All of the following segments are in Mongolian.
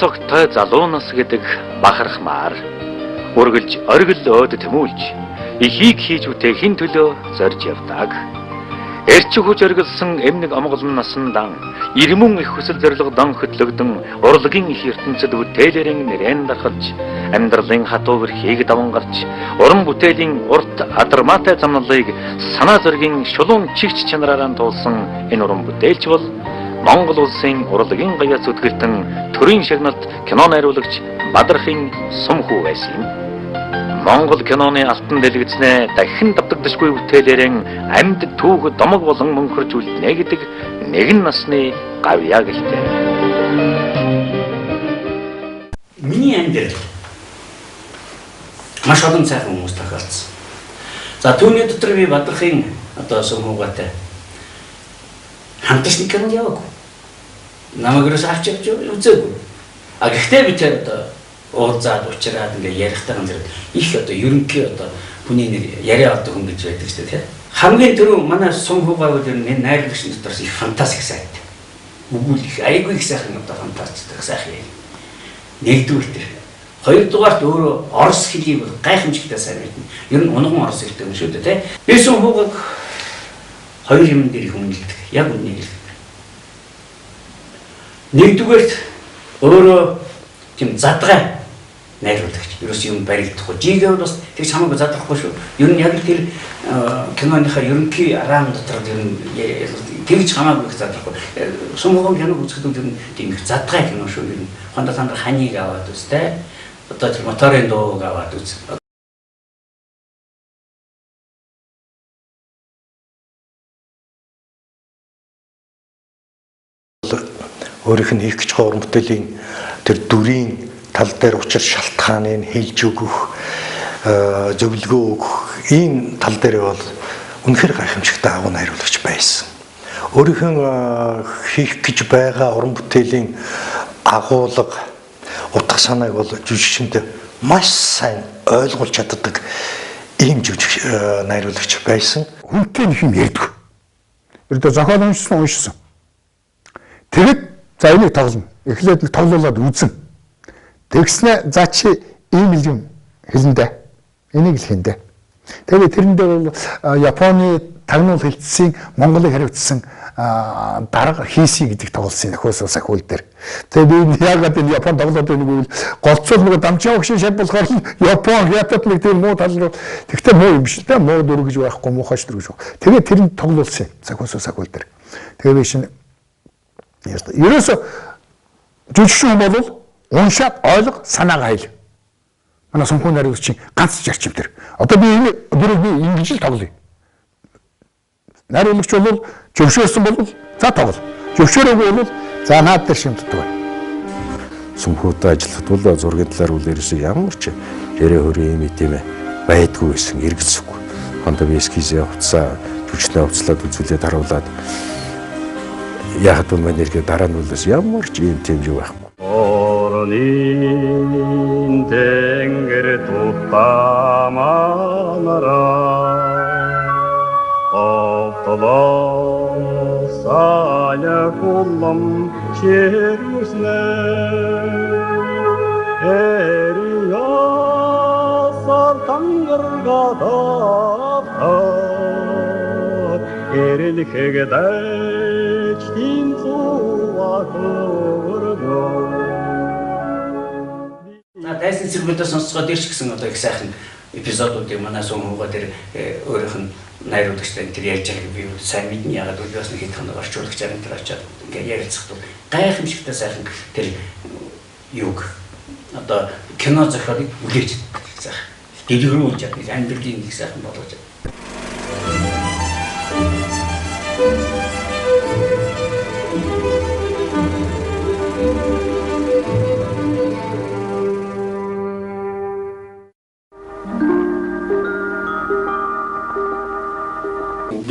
цогтой залуунаас гэдэг бахархмаар үргэлж оргил өөд тэмүүлж ихийг хийж үтэхийн төлөө зорж явдаг. Эрч хүч оргилсан эмнэг омголон насндан ирмэн их хүсэл зорилгодон хөтлөгдөн урлагийн их ертөнцид бүтээлэрийн нэрэн дархалж амьдралын хатуу өрхийг давангарч уран бүтээлийн урт адармаатай замналыг санаа зоригийн шулуун чигч чанараараа туулсан энэ уран бүтээлч бол Монгол улсын урлагийн гаяц үтгэлтэн төрийн шагналт кино найруулагч Бадрахын Сумхүү байсан юм. Монгол киноны алтан дэлгэцнээ дахин давтагдашгүй бүтээлэрэн амьд түүх домог болон мөнхөрж үлднэ гэдэг нэгэн насны гавьяа гэлтэй. Миний амьдрал маш олон сайхан хүмүүс тохиолдсон. За түүний дотор би Бадрахын Сумхүүгаатай хамтарч нэг кинонд яваагүй. Намайг ерөөс авч явж үзээгүй. Гэхдээ би тэр уулзаад уучраад ингээ ярихтайхан зэрэг их ерөнхий хүний нэр яриа авдаг хүн гэж байдаг шүү дээ. Хамгийн түрүү манай Сумхүүгаа бол энэ найруулагч дотроос их фантастик сайт. Үгүй их айгүй их сайхан фантастик сайхан юм. Нэгдүгээр тэр. Хоёрдугаарт өөрөө орос хэлийг бол гайхамшигтай сайн мэднэ. Ер нь унган орос хэлтэй юм шүү дээ, тий. Би Сумхүүгааг хоёр юм дээр хүмүүлдэг. Яг үннийг хэлдэг. Нэгдүгээрт өөрөө тийм задгай найруулагч. Ерөөс юм баригдахгүй. Жигээ бол бас тэгж хамаагүй задрахгүй шүү. Ер нь яг тэр киноныхаа ерөнхий раам дотор ер нь тэгж хамаагүй их задрахгүй. Сумхүүгийн киног үзэхэд ер нь тийм их задгай кино шүү. Ер нь хондоо тандар ханиг аваад үзтэй. Одоо тэр моторын дууг аваад үз. Өөрийнх нь хийх гэж байгаа уран бүтээлийн тэр дүрийн тал дээр учир шалтгааныг хэлж өгөх, зөвлөгөө өгөх ийм тал дээр бол үнэхээр гайхамшигтай агуу найруулагч байсан. Өөрийнх нь хийх гэж байгаа уран бүтээлийн агуулга, утга санааг бол жүжигчэнд маш сайн ойлгуулж чаддаг ийм жүжиг найруулагч байсан. Хүнтэй нэг юм ярьдаг. Ердөө зохиол уншсан. Тэгэд за энийг тоглоно. Эхлээд нэг тоглуулад үзэн. Тэгснэ за чи ийм юм хэлэндэ. Энийг л хэндэ. Тэгээд тэрэндээ бол Японы тагнуул хэлтсийн Монголыг хариуцсан дарга хийсий гэдэг тоглосон нөхөөс сахиул дээр. Тэгээд би яагаад энэ Япон тоглоод байгааг нь голцол нэг дамжаа өгшин шат болохоор Япон хятад нэг тийм муу тал руу тэгтээ муу юм биш л да. Муу дөрөв гэж байхгүй муухайч дөрөв гэж. Тэгээд тэрэнд тоглуулсан сахиус сахиул дээр. Тэгээд би шинэ ерөөсө жүжигчин бол уншаад ойлго санаагаа хэл. Манай Сумхүү найруулагчийн ганц зарчим тэр. Одоо би энэ дөрөв би ингэж л тоглоё. Найруулагч бол зөвшөөрсөн бол за тоглол. Зөвшөөрөөгүй бол за наад дээр шимтдэг байна. Сумхүүтэй ажиллахад бол зургийн талаар үл ерөөсөө ямар ч ярэ хөрөө юм тийм ээ байдгүй байсан эргэлзэхгүй. Хондоо би эскизээ хувцаа жүжигчнээ хувцлаад үзүүлээд харуулад яг бол манай нэргээ дараа нь үлээс ямар ч юм тийм юу байхгүй. Орнын тэнгэр тутаманара офтолоо сая кулам черуснэ эрия сартангаргада эрэлхэгэдэ Дайсан зэрэгтэй сонсцоод ирч гэсэн одоо их сайхан эпизодуудыг манай Сумхүүгаа дээр өөрийнх нь найруулагчтай тэр ярьж байгааг би сайн мэднэ. Ягаад гэвэл би бас нэг хэдхэн орчуулагч арын тэр очиад ингээ ярилцах тул гайхамшигтай сайхан тэр юг одоо кино зохиолыг үлээж сайхан дэлгэрүүлж чаддаг амьдралын нэг сайхан болгож.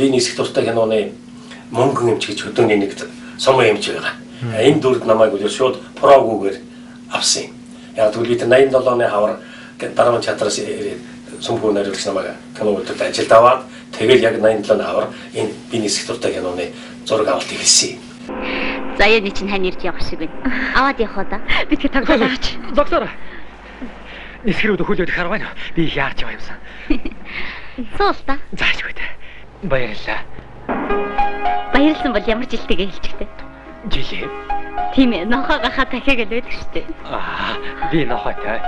Би нисэх дуртай киноны мөнгөн эмч гэж хөдөөний нэг сомоо эмч байгаа. Энэ дүрд намайг үл шууд прогуугаар авсан юм. Яг тэгвэл бид 87 оны хавар дарамт чатраас Сумхүү найруулагч намайг киноудад ажилд аваад тэгэл яг 87 оны хавар энэ би нисэх дуртай киноны зураг авалт хийсэн юм. Заяаны чинь хань ирж явах шиг байна. Аваад явах уу да? Би тэр тоглоомч. Доктор. Нисгэрүүд хөлөөд харав байна. Би яарч яваа юмсан. Суул та. Заашгүй дээ. Баярлалаа. Баярлсан бол ямар жилтэйгээ хэлчихтэй. Жилээ. Тийм ээ, нохоо гахаа дахиаг л байдаг штэ. Би нохоотой.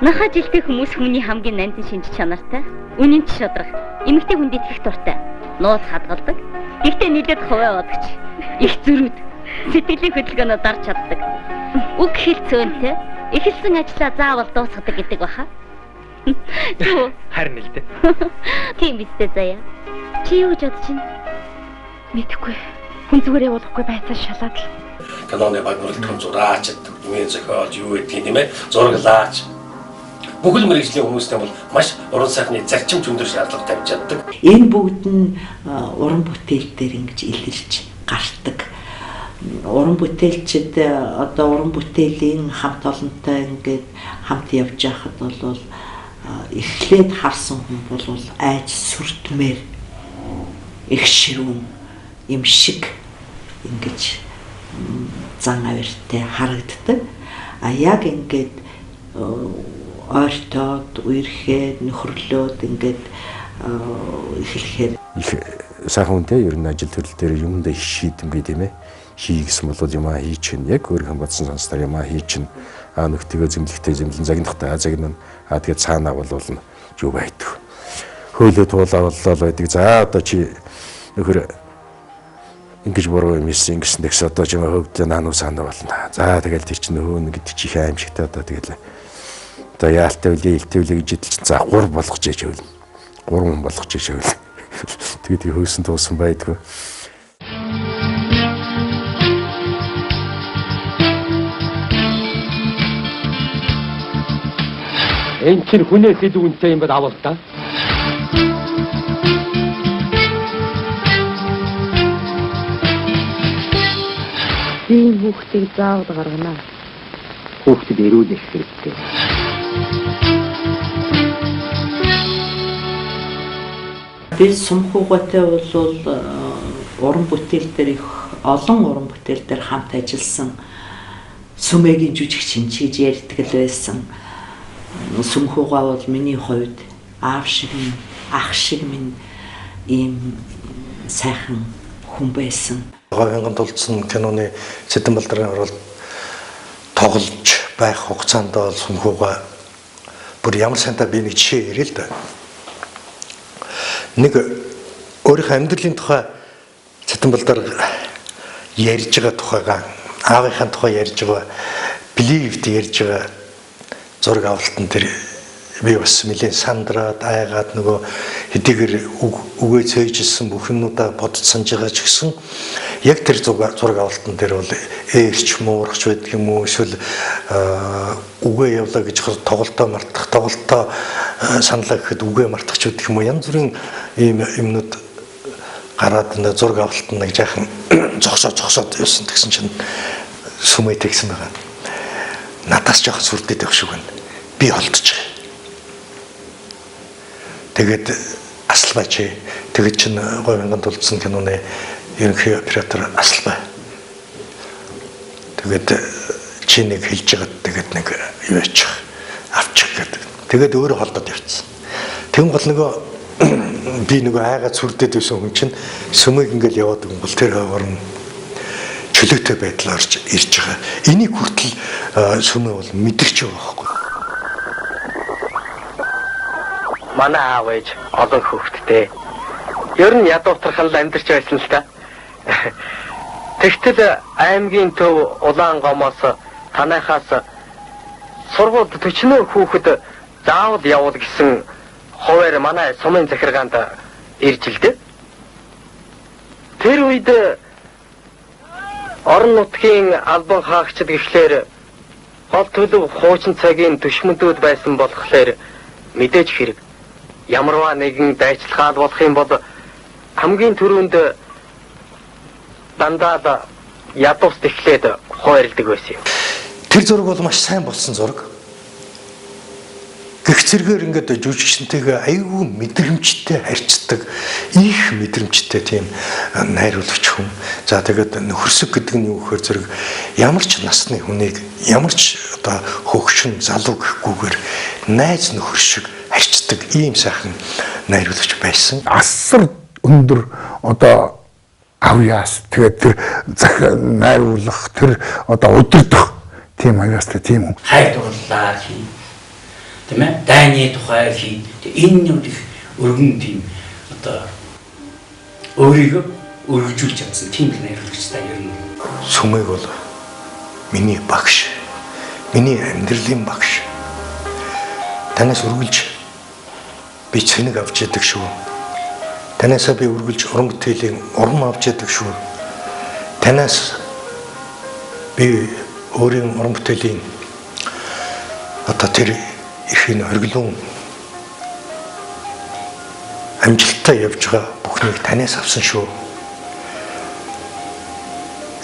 Нохоо жилтэй хүмүүс хүний хамгийн нандин шинж чанартай, үнэн ч шударга, эмэгтэй хүнд итгэх дуртай, нууц хадгалдаг, гэхдээ нийлээд хуваа бодогч, их зөрүүд, сэтгэлийн хөдөлгөөнөө дарж чаддаг. Үг хэлцөөнтэй, эхэлсэн ажлаа заавал дуусгадаг гэдэг баха. Юу? Харин л дээ. Тийм бистэ заяа. Чи юу гэж бодож байна? Мэдхгүй. Хүн зүгээр явуулахгүй байцаа шалаад л. Киноны багварлтын зураач, дүнгийн зохиолч юу гэдгийг тийм ээ, зураглаач. Бүхэл мэргэжлийн хүмүүстэй бол маш уран сайхны зарчимч өндөр шаардлага тавьж чаддаг. Энэ бүгд нь уран бүтээл дээр ингэж илэрч гардаг. Уран бүтээлчид одоо уран бүтээлийн хамт олонтой ингээд хамт явж байхад бол эхлээд харсан хүн бол айж сүртмээр их ширүүн юм шиг ингэж зан авиртай харагддаг. А яг ингээд ойртоод, үерхэд, нөхөрлөөд ингээд эхлэхээр их сайхан үнтэй ер нь ажил төрөл дээр юмдаа шийдэн би тийм ээ. Хий гэсэн бол юмаа хий чинь яг өөрийнхөө бодсон сонстоор юмаа хий чинь нөхтөгөө зэмлэгтэй зэмлэн загнахтай загнана. Тэгээд цаанаа болуулна юу байдаг. Хөөлөө туулаа боллоо байдаг. За одоо чи нөхөр ингэж буруу юм хийсэн гэсэн тэгс одоо ч юм хөвдөө наануу саанаа болно. За тэгэл тэр чинь нөхөн гэдэг чи их аимшигтай одоо тэгэл одоо яалтай үлээ илтвлээ гэж идэл чинь за 3 болгож яж хөвлөн. 3 хүн болгож яж хөвлөн. Тэгээд хөөсөн туусан байдгүй. Энэ чинь хүнээс илүү үнэтэй юм байна авал та. Тийм хүүхдийг заавал гаргана. Хүүхдэд эрүүлэх хэрэгтэй. би сумхуугатай бол уран бүтээл дээр их олон уран бүтээл дээр хамт ажилласан сүмэгийн жүжигчин гэж ярьдаг л байсан. Сүмхуугаа бол миний хувьд аав шиг минь, ах шиг минь ийм сайхан хүн байсан. Говьянганд тулдсан киноны Цэдэн Балдрын оролт тоглож байх хугацаанд бол Сүмхуугаа бүр ямар санта би нэг жишээ ярил л да. Нэг өөрийнхөө амьдралын тухай Цэдэн Балдар ярьж байгаа тухайгаа аавынхаа тухай ярьж байгаа believed ярьж байгаа зураг авалтан тэр би бас нэлээд сандраад айгаад нөгөө хэдийгээр үгээ цээжсэн бүх юмудаа бодож санаж байгаа ч гэсэн яг тэр зураг авалтан дээр бол ээрч муурахч байдаг юм уу эсвэл үгээ явлаа гэж тоглолтоо мартах тоглолтоо саналаа гэхэд үгээ мартах ч байдаг юм уу янз бүрийн ийм юмнууд гараад энэ зураг авалтан нэг жаахан зогсоод явсан гэсэн чинь сүмээ тэгсэн байгаа. Надаас жоохон сүрдээд байх шиг байна. Би олдчих. Тэгээд Асалбай тэгээд чинь Говьянганд тулдсан киноны ерөнхий оператор Асалбай. Тэгээд чи нэг хэлж байгаад тэгээд нэг юу яачих авчих гэдэг. Тэгээд өөрөө холдоод явцсан. Тэгм гол нөгөө би нөгөө айгаад сүрдээд байсан хүн чинь сүмийг ингээл яваад байгаа бол тэр орн чөлөөтэй байдлаар ирж байгаа. Энийг хүртэл сүмээ бол мэдэрч байгаа байхгүй. Манай аав ээж олон хүүхэдтэй. Ер нь ядуутархан л амьдарч байсан л та. Тэгтэл аймгийн төв Улаангомоос танайхаас сургуульд 40 хүүхэд заавал явуул гэсэн хуваар манай сумын захиргаанд ирж л дээ. Тэр үед орон нутгийн албан хаагчид гэхлээр гол төлөв хуучин цагийн төшмөдүүд байсан болохоор мэдээж хэрэг ямарваа нэгэн дайчилгаал болох юм бол хамгийн түрүүнд дандаа ядуус тэхлээд хойролдог байсан юм. Тэр зураг бол маш сайн болсон зураг. Гэх зэргээр ингээд жүжигчнтэйгээ аюул мэдрэмжтэй харьцдаг их мэдрэмжтэй тийм найруулагч хүн. За тэгээд нөхөрсөг гэдэг нь юу гэхээр зэрэг ямар ч насны хүнийг ямар ч одоо хөгшин залуу гэхгүйгээр найз нөхөр шиг харьцдаг ийм сайхан найруулагч байсан. Асар өндөр одоо авьяас тэгээд тэр найруулах тэр одоо удирдах тийм авьяастай тийм хүн. Хайр дурлалаа хий. Тийм ээ? Дайны тухай хий. Энэ нь их өргөн тийм одоо өөрийгөө өргөжүүлж чадсан тийм найруулагчтай ер нь. Сүмэг бол миний багш. Миний амьдралын багш. Танаас үргэлж би цэник авч яадаг шүү. Танаасаа би үргэлж уран бүтээлийн урам авч яадаг шүү. Танаас би өөрийн уран бүтээлийн одоо тэр ихийн оргилон амжилттай явж байгаа бүхнийг танаас авсан шүү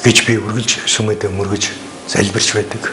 гэж би үргэлж сүмэдээ мөргөж залбирч байдаг.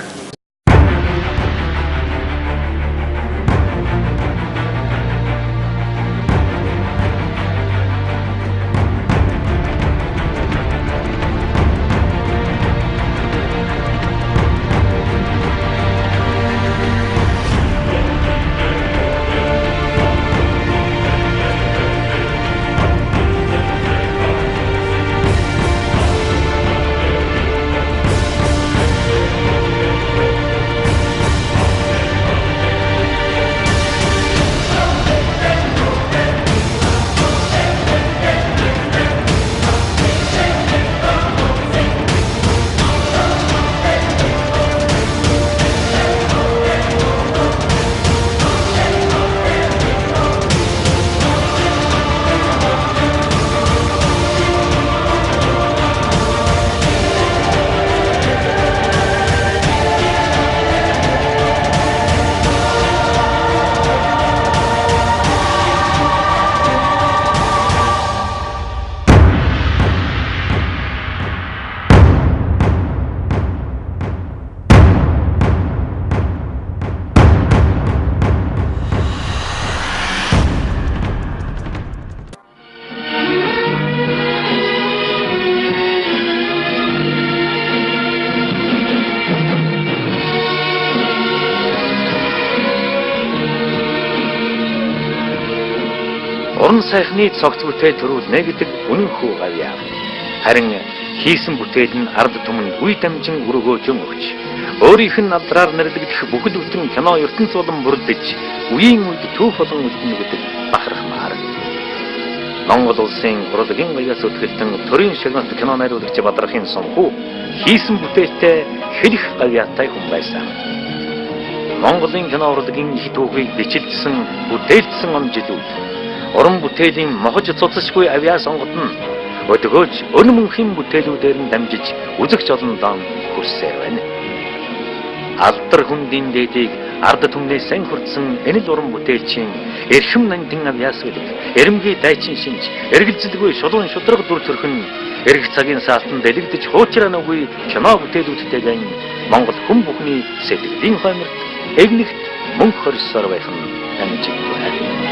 Уран сайхны цогц бүтээл төрүүлнэ гэдэг үнэн хүү гавьяа. Харин хийсэн бүтээл нь ард түмэнд үе дамжин өргөөжөн өгч, өөрийнх нь алдраар нэрлэгдэх бүхэл бүтэн кино ертөнц болон бүрдэж, үеийн үед түүх болон үлдэнэ гэдэг бахархмаар. Монгол улсын урлагийн гавьяас өтгөлтөн төрийн шагнал кино найруулагч Бадрахын Сунхүү хийсэн бүтээлтэй хэлэх гавьяатай хүн байсан. Монголын кино урлагийн их түүхийг бичлсэн, бүтээлсэн он жилүүд уран бүтээлийн могож цуцсгүй авьяас сонгодно өдгөөж өн мөнхийн бүтээлүүдээр нь дамжиж үзэгч олондоо хүрсээр байна. Алдар хүндийн дээдийг ард түмнээс сан хүрдсэн энэ л уран бүтээлчийн эрхэм нандин авьяас гэдэг эрэмгийн дайчин шинж эргэлзэлгүй шулуун шудраг дүр төрхөн эрэг цагийн саалтан дэлгдэж хуучраагүй кино бүтээлүүдтэйгэн Монгол хүн бүхний сэтгэлийн хойморт эгнэгт мөнх хорсоор байх нь амжиггүй.